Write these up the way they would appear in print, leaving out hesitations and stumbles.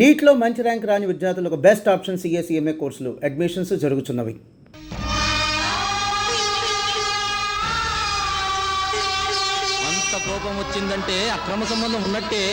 నీట్లో మంచి ర్యాంక్ రాని విద్యార్థులకు బెస్ట్ ఆప్షన్ సిఎస్ఈఎంఏ కోర్సులు అడ్మిషన్స్ జరుగుతున్నవి. అంత కోపం వచ్చిందంటే అక్రమ సంబంధం ఉన్నట్టే.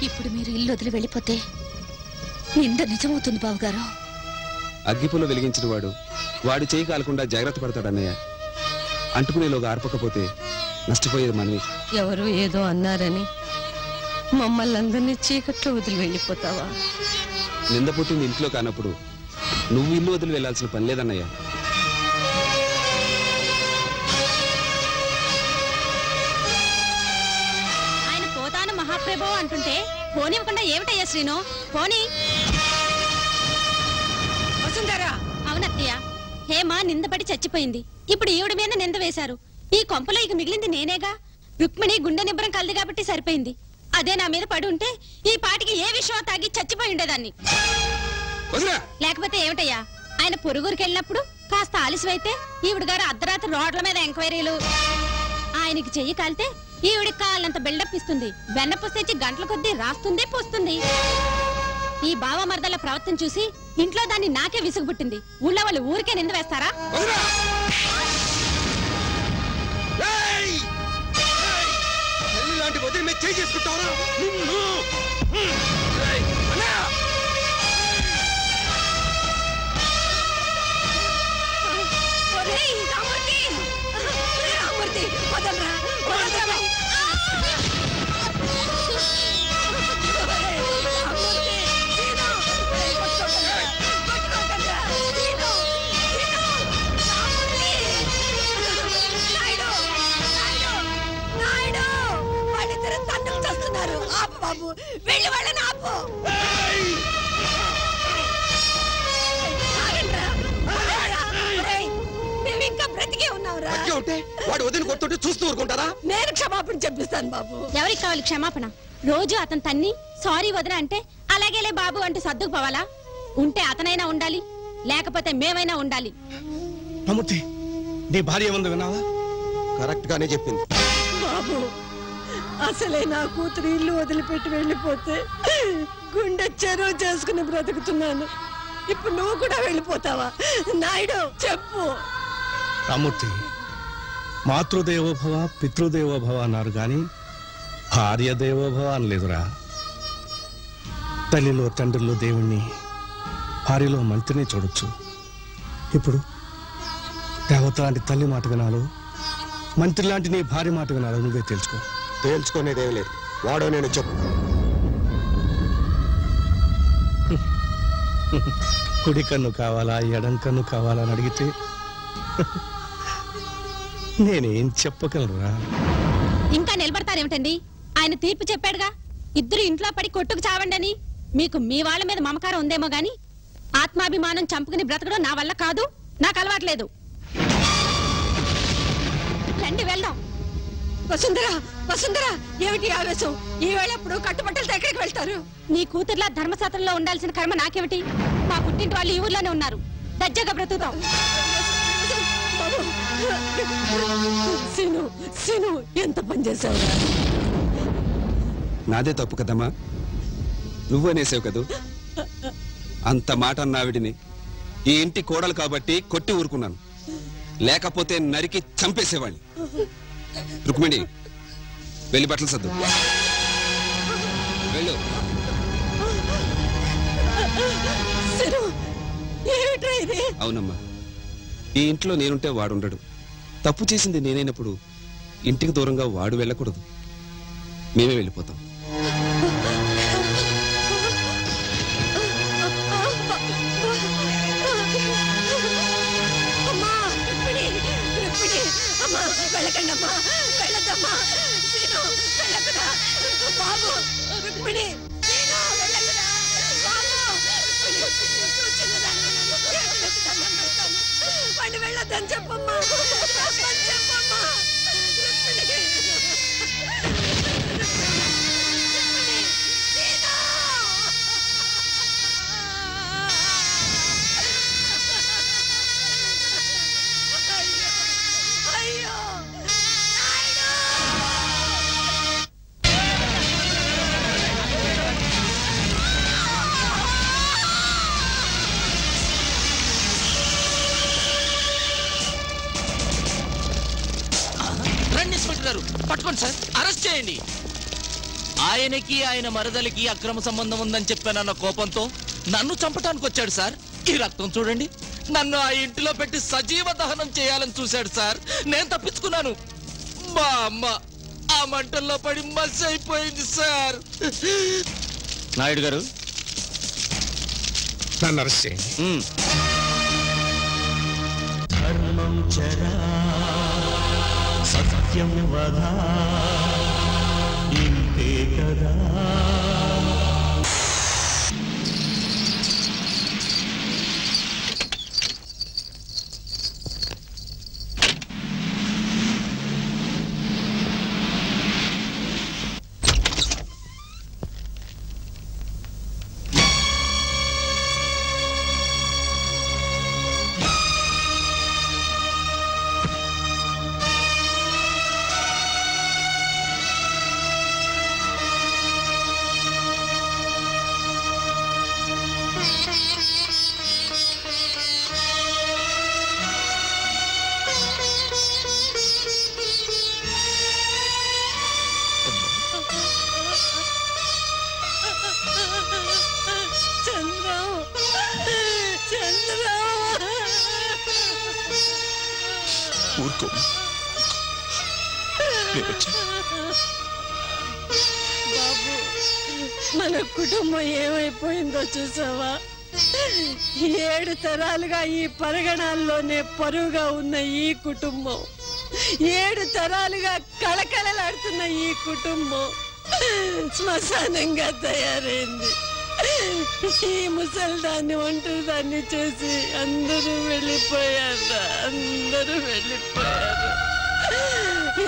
ఇప్పుడు మీరు ఇల్లు వదిలి వెళ్ళిపోతే నింద నిజమవుతుంది బావగారు. అగ్గిపుల్ల వెలిగించిన వాడు చేయి కాలకుండా జాగ్రత్త పడతాడన్నయ్య. అంటుకునేలోగా ఆర్పకపోతే నష్టపోయేది మనవి. ఎవరు ఏదో అన్నారని మమ్మల్ని అందరినీ చీకట్లో వదిలి వెళ్ళిపోతావా? నింద పుట్టింది ఇంట్లో కానప్పుడు నువ్వు ఇల్లు వదిలి వెళ్లాల్సిన పని లేదన్నయ్య. ఆయన పోతాను మహాప్రభు అంటుంటే పోనివ్వకుండా ఏమిటయ్యా శ్రీను? పోనీ. వసుంధరా. అవునత్తయ్య, హేమ నిందపడి చచ్చిపోయింది. ఇప్పుడు ఈవిడ మీద నింద వేశారు. ఈ కొంపలో ఇక మిగిలింది నేనేగా. రుక్మిణి గుండె నిబ్బరం కలదు కాబట్టి సరిపోయింది. అదే నా మీద పడి ఉంటే ఈ పాటికి ఏ విషయం తాగి చచ్చిపోయి ఉండేదాన్ని. లేకపోతే ఏమిటయ్యా, ఆయన పొరుగురికి వెళ్ళినప్పుడు కాస్త ఆలస్యమైతే ఈవిడ గారు అర్ధరాత్రి రోడ్ల మీద ఎంక్వైరీలు. ఆయనకి చెయ్యి కాలితే ఈవిడికి కాళ్ళంత బిల్డప్ ఇస్తుంది. వెన్నపుస్తేచి గంటల కొద్దీ రాస్తుంది పోస్తుంది. ఈ బావ మరదల ప్రవర్తన చూసి ఇంట్లో దాన్ని నాకే విసుగు పుట్టింది. ఊళ్ళో వాళ్ళు ఊరికే నింద వేస్తారా? వెళ్ళి వాళ్ళని ఆపు. ఇంకా బ్రతికే ఉన్నావురా? వాడు వదిలి కొడుతుంటే చూస్తూ ఊరుకుంటారా? నేను క్షమాపణ చెప్పిస్తాను బాబు. ఎవరికి కావాలి క్షమాపణ? రోజు అతను తన్ని సారీ వదిన అంటే అలాగేలే బాబు అంటూ సర్దుకుపోవాలా? ఉంటే అతనైనా ఉండాలి, లేకపోతే మేమైనా ఉండాలి. అమూర్తి, నీ భార్య ఏముందో విన్నావా? కరెక్ట్ గానే చెప్పింది బాబు. అసలే నా కూతురు ఇల్లు వదిలిపెట్టి వెళ్ళిపోతే గుండె చెరువు చేసుకుని బ్రతుకుతున్నాను. ఇప్పుడు నువ్వు కూడా వెళ్ళిపోతావా? నాయుడు చెప్పు. రామూర్తి, మాతృదేవోభవ పితృదేవోభవ అన్నారు గాని భార్య దేవోభవ అనలేదురా. తల్లిలో తండ్రిలో దేవుణ్ణి, భార్యలో మంత్రిని చూడొచ్చు. ఇప్పుడు దేవత లాంటి తల్లి మాట వినాలో, మంత్రి లాంటి నీ భార్య మాట వినాలో నువ్వే తెలుసుకో. తేల్చుకునేదేం లేదు. వాడో నేను చెప్పు. కుడి కన్ను కావాలా ఎడం కన్ను కావాలా అని అడిగితే నేనేం చెప్పగలరా? ఇంకా నిలబడతారేమిటండి? ఆయన తీర్పు చెప్పాడుగా, ఇద్దరు ఇంట్లో పడి కొట్టుకు చావండని. మీకు మీ వాళ్ళ మీద మమకారం ఉందేమో గాని ఆత్మాభిమానం చంపుకుని బ్రతకడం నా వల్ల కాదు, నాకు అలవాట్లేదు. రండి వెళ్దాం. వసుంధరా, వసుంధరా, ఏమిటి ఆవేశం? ఈ వేళప్పుడు కట్టుబట్టలతో ఎక్కడికి వెళ్తారు? నీ కూతుర్లా ధర్మశాస్త్రంలో ఉండాల్సిన కర్మ నాకేమిటి? మా పుట్టింటి వాళ్ళు ఈ ఊర్లోనే ఉన్నారు. దజ్జగా బ్రతుకుతాం. బాబు, సీను, సీను, ఎంత పని చేశావురా? నాదే తప్పు కదమ్మా. నువ్వు అనేసావు కదూ. అంత మాట అన్నావిడిని ఈ ఇంటి కోడలు కాబట్టి కొట్టి ఊరుకున్నాను. లేకపోతే నరికి చంపేసేవాణ్ణి. రుక్మిణి, వెళ్ళి బట్టలు సర్దు. వెళ్ళు. అవునమ్మా, ఈ ఇంట్లో నేనుంటే వాడుండడు. తప్పు చేసింది నేనైనప్పుడు ఇంటికి దూరంగా వాడు వెళ్ళకూడదు. మేమే వెళ్ళిపోతాం. వెళ్ళకండమ్మా, వెళ్ళద్దమ్మా. సీను, వెళ్ళకురా. బాబు రుక్మిణి సీను, వెళ్ళకురా. బాబు రుక్మిణి, నువ్వు చిన్నదానివి, నన్ను చేతులెత్తి దండం పెడతాను. వాడిని వెళ్ళొద్దని చెప్పమ్మా, రమ్మని చెప్పమ్మా. రుక్మిణి, అయ్యో నాయుడు! రండి ఇన్స్పెక్టర్ గారు, పట్టుకోండి సార్, అరెస్ట్ చేయండి. ఆయనకి ఆయన మరదలికి అక్రమ సంబంధం ఉందని చెప్పానన్న కోపంతో నన్ను చంపటానికి వచ్చాడు సార్. ఈ రక్తం చూడండి, నన్ను ఆ ఇంటిలో పెట్టి సజీవ దహనం చేయాలని చూశాడు సార్. నేను తప్పించుకున్నాను. మా అమ్మ ఆ మంటల్లో పడి మసి అయిపోయింది సార్. నాయుడు గారు, నన్ను అరెస్ట్ చేయండి. ధర్మం చరా సత్యం వదా ఇంతే కదా. చంద్రం, చంద్రం! ఊరుకో, నేను వచ్చాను. బాబు, మన కుటుంబం ఏమైపోయిందో చూసావా? 7 తరాలుగా ఈ పరగణాల్లోనే పరువుగా ఉన్న ఈ కుటుంబం, 7 తరాలుగా కళకళలాడుతున్న ఈ కుటుంబం శ్మశానంగా తయారైంది. ఈ ముసల్దాన్ని ఒంటరిదాన్ని చేసి అందరూ వెళ్ళిపోయారు, అందరూ వెళ్ళిపోయారు.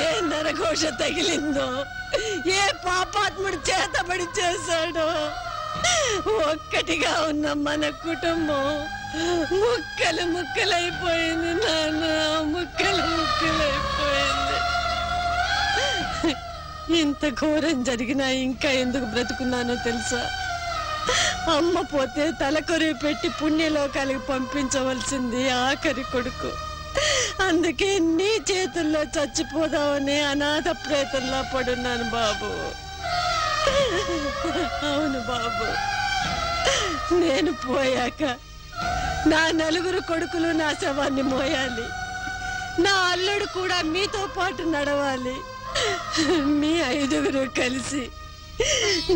ఏ నరఘోష తగిలిందో, ఏ పాపాత్ముడు చేతబడి చేశాడో, ఒక్కటిగా ఉన్న మన కుటుంబం ముక్కలు ముక్కలైపోయింది నాన్న, ముక్కలు ముక్కలైపోయింది. ఇంత ఘోరం జరిగినా ఇంకా ఎందుకు బ్రతుకున్నానో తెలుసా? అమ్మ పోతే తలకొరివి పెట్టి పుణ్యలోకాలకు పంపించవలసింది ఆఖరి కొడుకు. అందుకే నీ చేతుల్లో చచ్చిపోదామని అనాథ ప్రేతంలో పడున్నాను బాబు. అవును బాబు, నేను పోయాక నా 4 కొడుకులు నా శవాన్ని మోయాలి. నా అల్లుడు కూడా మీతో పాటు నడవాలి. మీ 5గురు కలిసి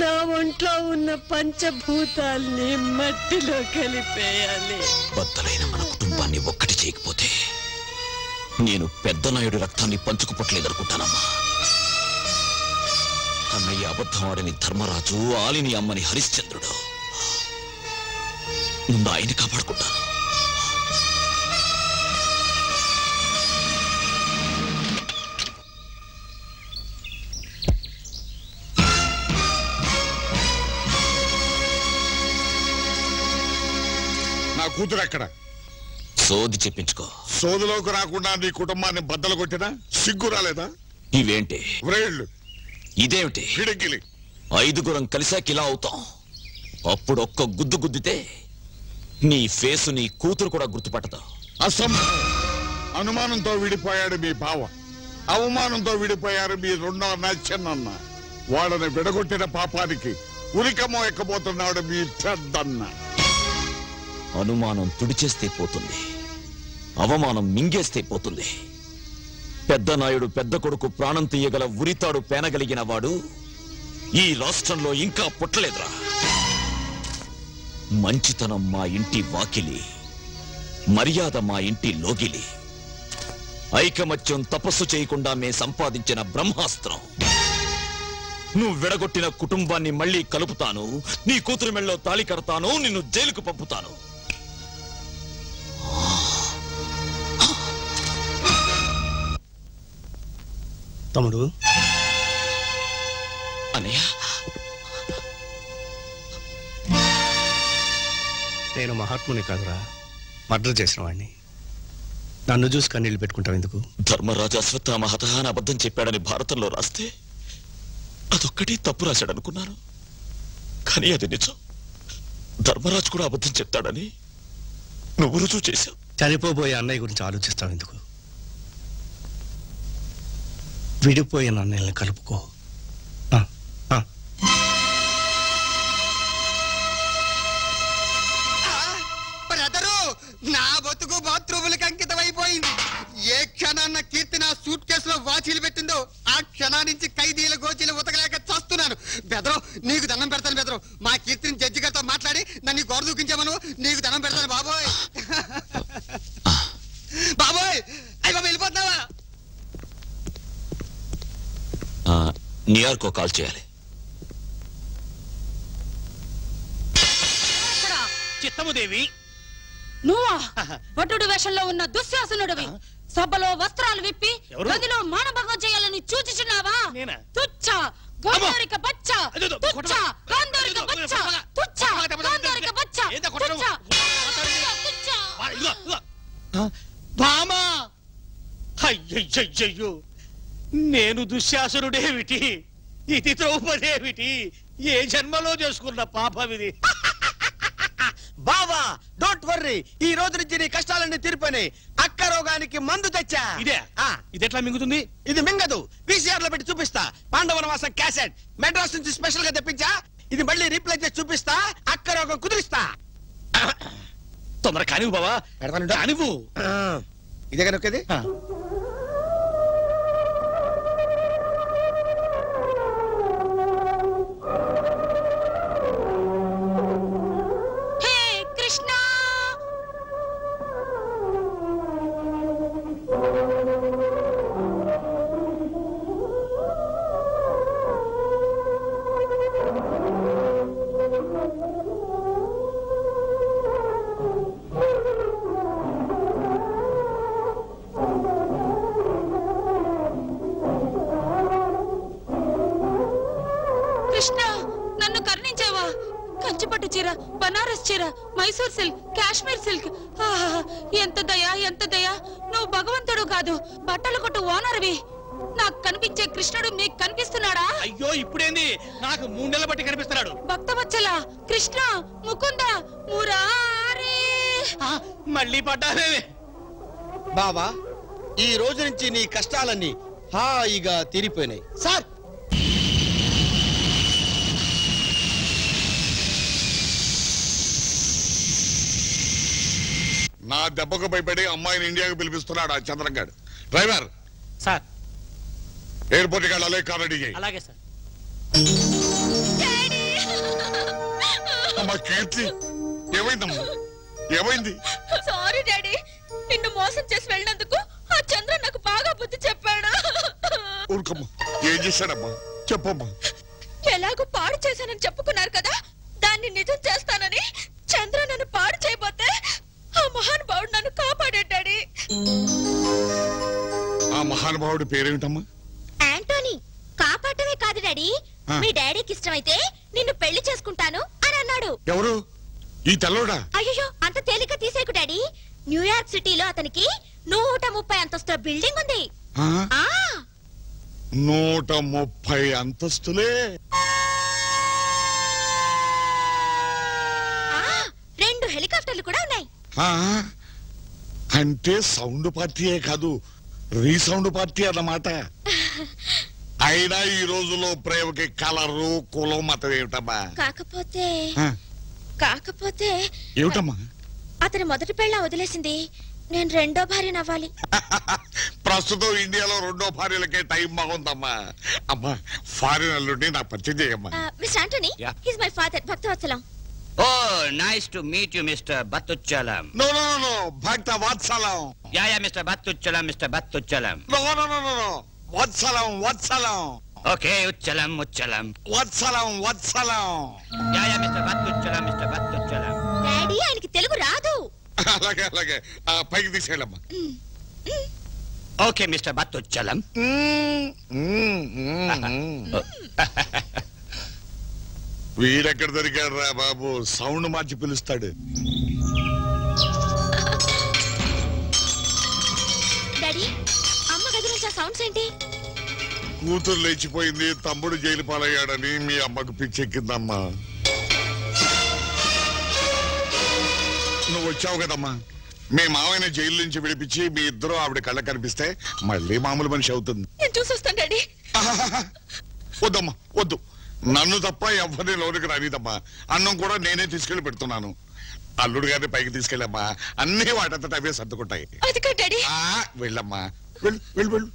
నా ఒంట్లో ఉన్న పంచభూతాల్ని మట్టిలో కలిపేయాలి. బద్దలైన మన కుటుంబాన్ని ఒక్కటి చేయకపోతే నేను పెద్ద నాయుడు రక్తాన్ని పంచుకుపట్టలేదనుకుంటానమ్మా. అన్నయ్య అబద్ధం ఆడని ధర్మరాజు, ఆలిని అమ్మని హరిశ్చంద్రుడు. ముందు ఆయన్ని కాపాడుకుంటాను. నా కూతురు ఎక్కడ? సోది చెప్పించుకో. సోదులోకి రాకుండా నీ కుటుంబాన్ని బద్దలు కొట్టినా సిగ్గు రాలేదా? ఇవేంటి? వ్రేళ్ళు, ఇదేమిటి? పిడికిలి. 5గురం కలిసాక ఇలా అవుతాం. అప్పుడు ఒక్క గుద్దు గుద్దితే నీ ఫేసు నీ కూతురు కూడా గుర్తుపట్టదు. అసంభవం. అనుమానంతో విడిపోయాడు మీ బావ, అవమానంతో విడిపోయారు మీ 2వ అన్న చిన్నన్న. వాళ్ళని విడగొట్టిన పాపానికి ఉరికమో ఎక్కబోతున్నాడు మీ పెద్దన్న. అనుమానం తుడిచేస్తే పోతుంది, అవమానం మింగేస్తే పోతుంది. పెద్ద నాయుడు పెద్ద కొడుకు ప్రాణం తీయగల ఉరితాడు పేనగలిగిన వాడు ఈ రాష్ట్రంలో ఇంకా పుట్టలేదురా. మంచితనం మా ఇంటి వాకిలి, మర్యాద మా ఇంటి లోగిలి, ఐకమత్యం తపస్సు చేయకుండా మే సంపాదించిన బ్రహ్మాస్త్రం. నువ్వు విడగొట్టిన కుటుంబాన్ని మళ్ళీ కలుపుతాను, నీ కూతురు మెళ్ళలో తాళి కడతాను, నిన్ను జైలుకు పంపుతాను. తమ్ముడు, అన్నయ్య, నేను మహాత్ముని కాదురా, మర్డర్ చేసిన వాడిని. నన్ను చూసి కన్నీళ్ళు పెట్టుకుంటావు ఎందుకు? ధర్మరాజు అశ్వత్థామహత అని అబద్ధం చెప్పాడని భారతంలో రాస్తే అదొక్కటి తప్పు రాశాడనుకున్నాను. కానీ అది నిజం. ధర్మరాజు కూడా అబద్ధం చెప్తాడని నువ్వు రుజువు చేశావు. చనిపోబోయే అన్నయ్య గురించి ఆలోచిస్తావు ఎందుకు? విడిపోయిన అన్నయ్యని కలుపుకో. ఆ, ఆ. బ్రదరు, నా బతుకు బాత్రూములకి అంకితమైపోయింది. ఏ క్షణాన్న కీర్తి నా సూట్ కేసులో వాచీలు పెట్టిందో ఆ క్షణాన్నించి ఖైదీల గోచీలు ఉతకలేక చస్తున్నాను. బెదరు, నీకు దండం పెడతాను బెదరు. మా కీర్తిని జడ్జి గారితో మాట్లాడి నన్ను గోడ దూకించామను. నీకు దండం పెడతాను బాబోయ్. బాబోయ్, అయ్యి బాబు వెళ్ళిపోతున్నావా? న్యూయార్క్ కాల్ చేయాలి. చిత్తముదేవి, నువ్వా భటుడు వేషంలో ఉన్న దుశ్శాసనుడివి? సభలో వస్త్రాలు విప్పి ఎవరు? గదిలో మానభంగం చేయాలని చూచుచున్నావా? నేనా? తుచ్చ గంధర్విక బచ్చ, అదేదో, తుచ్చ కొట్టమా? గంధర్విక అదేదో, బచ్చ, కొట్టమా? తుచ్చ గంధర్విక బచ్చ, ఏందా కొట్టడం? తుచ్చ, తుచ్చ. ఇదిగో, ఇదిగో. బామా, అయ్యయ్యయ్యో, నేను దుశ్శాసనుడేమిటి, ఇది ద్రౌపదేమిటి? ఏ జన్మలో చేసుకున్న పాపమిది. బావా, డోంట్ వర్రీ. ఈ రోజు నుంచి నీ కష్టాలన్నీ తీరిపోయినాయి. అక్క రోగానికి మందు తెచ్చా. ఇదే ఆ, ఇది ఎట్లా మింగుతుంది? ఇది మింగదు. VCR లో పెట్టి చూపిస్తా. పాండవనవాసం క్యాసెట్ మెడ్రాస్ నుంచి స్పెషల్ గా తెప్పించా. ఇది మళ్ళీ రీప్లై చేసి చూపిస్తా. అక్క రోగం కుదిరిస్తా. తొందర కానివ్వు బావా, కానివ్వు. ఇదే కనుక ఇది. హే కృష్ణ, కృష్ణ, నన్ను కరుణించావా? కంచిపట్టు చీర, బనారస్ చీర, మైసూర్ సిల్క్, కాశ్మీర్ సిల్క్. ఆహా, ఎంత దయా, ఎంత దయా. నువ్వు భగవంతుడు కాదు, బట్టల కొట్టు ఓనర్వి. నాకు కనిపించే కృష్ణుడు మీకు కనిపిస్తున్నాడా? అయ్యో, ఇప్పుడేంది? నాకు 3 నెలల బట్టి కనిపిస్తున్నాడు. భక్తవత్సల, కృష్ణ, ముకుంద, మురారి. మళ్ళీ పడ్డానే. బావా, ఈ రోజు నుంచి నీ కష్టాలన్నీ హాయిగా తీరిపోయినాయి. సార్, నా దెబ్బకు భయపడి అమ్మాయిని ఇండియాకు పిలిపిస్తున్నాడు ఆ చంద్రంగాడు. డ్రైవర్, సార్, ఎయిర్పోర్ట్కి వెళ్ళాలి, కార్ రెడీ చేయి. అలాగే సార్. అమ్మా కీర్తి, ఏమైందమ్మా? ఏమైంది? సారీ డాడీ, నిన్ను మోసం చేసి వెళ్ళినందుకు ఆ చంద్ర నాకు బాగా బుద్ధి చెప్పాడు. ఊరుకమ్మా, ఏం చేశాడమ్మా? చెప్పమ్మా. ఎలాగో పాడు చేశానని చెప్పుకున్నారు కదా, దాన్ని నిజం చేస్తానని చంద్ర నన్ను పాడు చేయబోతే ఆ మహానుభావుడు నన్ను కాపాడాడు డాడీ. ఆ మహానుభావుడి పేరేమిటమ్మా? యాంటోనీ. కాపాడమే కాదు డాడీ, మీ డాడీకి ఇష్టమైతే నిన్ను పెళ్లి చేసుకుంటాను అని అన్నాడు. ఎవరు? ఈ తెల్లోడా? అయ్యో, అంత తేలిక తీసేకు డాడీ. న్యూయార్క్ సిటీలో అతనికి 130 అంతస్తుల బిల్డింగ్ ఉంది. ఆ? ఆ 130 అంతస్తులే? ఆ 2 హెలికాప్టర్లు కూడా ఉన్నాయి. ఆ? అంటే సౌండ్ పార్టీయే కాదు, రీసౌండ్ పార్టీ అన్నమాట. అయినా ఈ రోజుల్లో ప్రేమకి కలరు కులం మతం ఏమిటమ్మా? కాకపోతే ఆ? కాకపోతే ఏమిటమ్మా? అతని మొదటి పెళ్ళ వదిలేసింది, నేను రెండో భార్య నవ్వాలి. ప్రస్తుతం ఇండియాలో 2వ భార్యలకే టైం బాగుందమ్మా. అమ్మా, ఫారిన్ అల్లుడిని నాకు పరిచయం చేయమ్మా. Mister Antony, his my father Bhaktavatsalam. Oh, nice to meet you, Mr. Battuchalam. No no no, Bhakta Vatsalam. Yeah, Mr. Battuchalam, Mr. Battuchalam. No no no no, Vatsalam Vatsalam. Okay ఉచ్చలం ఉచ్చలం Vatsalam Vatsalam. Yeah yeah mister Battuchalam daddy ఆయనకి తెలుగు రాదు. అలాగే అలాగే పైకి తీసుకెళ్ళమ్మా. ఓకే మిస్టర్ బత్తుచ్చలం వీడెక్కడ దొరికాడు రా బాబు, సౌండ్ మార్చి పిలుస్తాడు. డాడీ అమ్మ గది నుంచి ఆ సౌండ్స్ ఏంటి? కూతురు లేచిపోయింది, తమ్ముడు జైలు పాలయ్యాడని మీ అమ్మకు పిచ్చెక్కిందమ్మా. నువ్వు వచ్చావు కదమ్మా, మీ మావయ్యని జైలు నుంచి విడిపించి మీ ఇద్దరు ఆవిడ కళ్ళ కనిపిస్తే మళ్ళీ మామూలు మనిషి అవుతుంది. నేను చూసొస్తాను డాడీ. వద్దమ్మా వద్దు, నన్ను తప్ప ఎవరిని లోనికి రానిదమ్మా. అన్నం కూడా నేనే తీసుకెళ్లి పెడుతున్నాను. అల్లుడు గారిని పైకి తీసుకెళ్ళమ్మా, అన్ని వాటంతట అవే సర్దుకుంటాయి. అది కాదు డాడీ. వెళ్ళమ్మా, వెళ్ళు వెళ్ళు వెళ్ళు.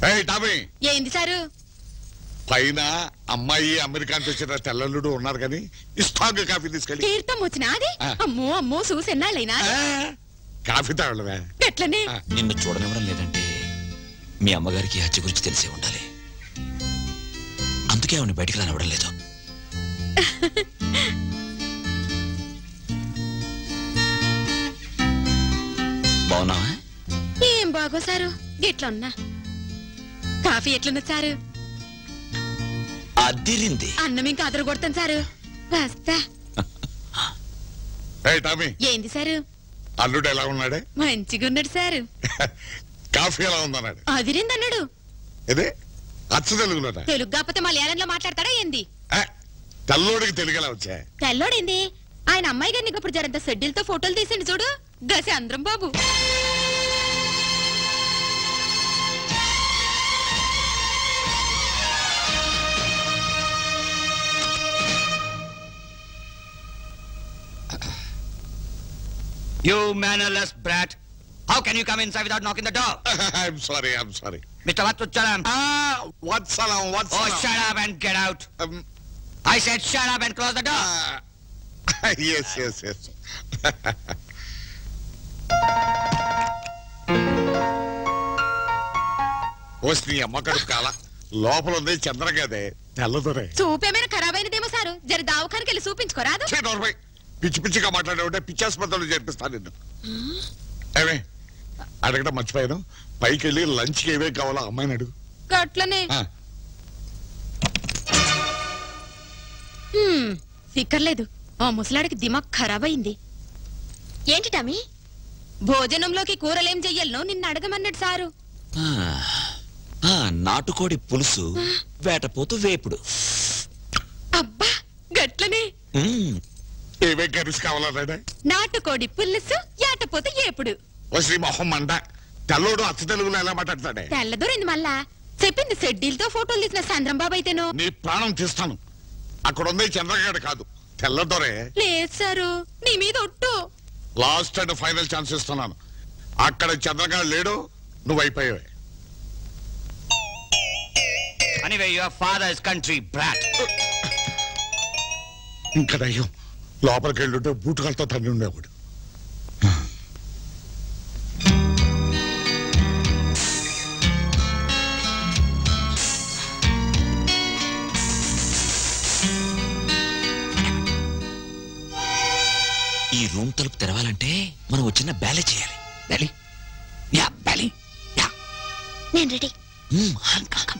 ఏయ్ టామీ, ఏంది సారు? పైన అమ్మాయి అమెరికా నుంచి వచ్చిన తెల్లల్లుడు ఉన్నారు కానీ ఇస్తాంగ్ కాఫీ తీసుకెళ్ళి. తీర్థం వచ్చిన అది? అమ్మో అమ్మో చూసెన్నాళ్ళైనా కాఫీ తాగలవే. ఎట్లనే? నిన్ను చూడనివ్వడం లేదంటే మీ అమ్మగారికి ఈ హత్య గురించి తెలిసే ఉండాలి. అందుకే ఆవిడ బయటికి రానివ్వడం లేదు. బాగున్నావా? ఏం బాగో సారు, గిట్లున్నా. కాఫీ ఎట్లున్నా సారు? అదిరింది. అన్నం ఇంకా అదరు కొడతాను సారు. వస్తా. ఏయ్ టామీ, ఏంది సారు? అల్లుడు ఎలా ఉన్నాడే? మంచిగా ఉన్నాడు సారు. కాఫీ ఎలా ఉందన్నాడు? అదిరిందన్నాడు. ఇదే అచ్చ తెలుగులోట. తెలుగు కాకపోతే మలయాళంలో మాట్లాడతాడా ఏంది? తెల్లోడికి తెలుగు ఎలా వచ్చా? తెల్లోడేంది? ఆయన అమ్మాయి గారిని ఇప్పుడు జరంత షెడ్యూల్తో ఫోటోలు తీసిండు చూడు, గసి అందరం బాబు. You mannerless brat. How can you come inside without knocking the door? I'm sorry. Mr. Vattuchalam. Vatsalam Oh, Vatsalam. shut up and get out. I said shut up and close the door. yes. వస్తే అమ్మ కడుపు కాల లోపల ఉంది చంద్రగదే తెల్లదొరే. చూపేమైనా ఖరాబ్ అయినదేమో sir, జర దావఖానికి వెళ్ళి చూపించుకోరాదు? పిచ్చి పిచ్చిగా మాట్లాడే పిచ్చాస్పత్రులు చేర్పిస్తాను నిన్ను. ఏమే అడగడం మర్చిపోయాను, పైకి వెళ్ళి లంచ్కి ఏవే కావాలో అమ్మాయిని అడుగు. గట్లనే. ఫిక్కర్లేదు, ఆ ముసలాడికి దిమాగ్ ఖరాబ్ అయింది. ఏంటి టమీ? భోజనంలోకి కూరలేం చెయ్యాలనో నిన్ను అడగమన్నాడు సారు. నాటుకోడి పులుసు, వేటపోతు వేపుడు. అబ్బా గట్లనే. ఏవే కర్రీస్ కావాలన్నాడే? నాటుకోడి పులుసు, యాటపోతే ఏపుడు. శ్రీ మొహం మండ, తెల్లోడు అచ్చ తెలుగులో ఎలా మాట్లాడతాడే? తెల్లదూరింది మళ్ళా. చెప్పింది షెడ్యూల్తో ఫోటోలు తీసిన చంద్రం బాబు అయితేను. నీ ప్రాణం తీస్తాను. అక్కడ ఉంది చంద్రగాడు కాదు, తెల్లదొరే. లేదు సారు, నీ మీద ఒట్టు. లాస్ట్ అండ్ ఫైనల్ ఛాన్స్ ఇస్తున్నాను. అక్కడ చంద్రగాడు లేడు, నువ్వు అయిపోయావే. Anyway, your father is country brat. ఇంకా దయ్యం లోపలికి వెళ్ళుంటే బూటుకాలతో తన్ని ఉండేవాడు. ఈ రూమ్ తలుపు తెరవాలంటే మనం వచ్చిన బ్యాలే చేయాలి. Belly, yeah belly, yeah. నేను రెడీ. కమ్